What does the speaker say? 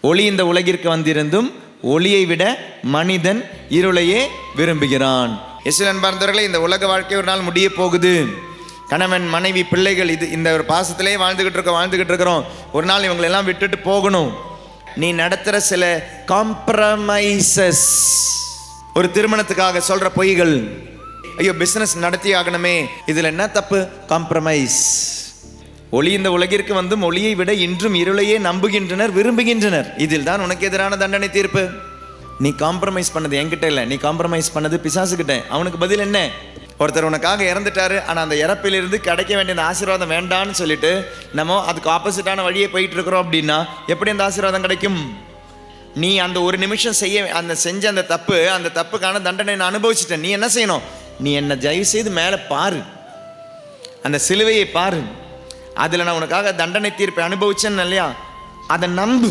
ஒளி இந்த உலகிற்கு வந்திருந்தும் ஒளியை விட மனிதன் இருளையே விரும்புகிறான். இயேசுவில் அன்பார்ந்தவர்களே, இந்த உலக வாழ்க்கை ஒரு நாள் முடிய போகுது. கணவன் மனைவி பிள்ளைகள் இந்த ஒரு பாசத்திலே வாழ்ந்துகிட்டு இருக்கிறோம். ஒரு நாள் இவங்களெல்லாம் விட்டுட்டு போகணும். நீ நடத்துகிற சில காம்ப்ரமைசஸ், ஒரு திருமணத்துக்காக சொல்கிற பொய்கள், ஐயோ பிஸ்னஸ் நடத்தி ஆகணுமே, இதில் என்ன தப்பு? காம்ப்ரமைஸ். ஒளி இந்த உலகிற்கு வந்தும் ஒளியை விட இன்றும் இருளையே நம்புகின்றனர், விரும்புகின்றனர். இதில் தான் உனக்கு எதிரான தண்டனை தீர்ப்பு. நீ காம்ப்ரமைஸ் பண்ணது என்கிட்ட இல்லை, நீ காம்ப்ரமைஸ் பண்ணது பிசாசுக்கிட்ட. அவனுக்கு பதில் என்ன? ஒருத்தர் உனக்காக இறந்துட்டாரு, ஆனால் அந்த இறப்பிலிருந்து கிடைக்க வேண்டிய அந்த ஆசீர்வாதம் வேண்டான்னு சொல்லிட்டு நம்ம அதுக்கு ஆப்போசிட்டான வழியே போயிட்டு இருக்கிறோம். அப்படின்னா எப்படி அந்த ஆசீர்வாதம் கிடைக்கும்? நீ அந்த ஒரு நிமிஷம் செஞ்ச அந்த தப்புக்கான தண்டனை நான் அனுபவிச்சிட்டேன். நீ என்ன செய்யணும்? நீ என்னை தயவு செய்து மேலே பாரு, அந்த சிலுவையை பாரு, அதில் நான் உனக்காக தண்டனை தீர்ப்பை அனுபவிச்சேன்னு இல்லையா, அதை நம்பு.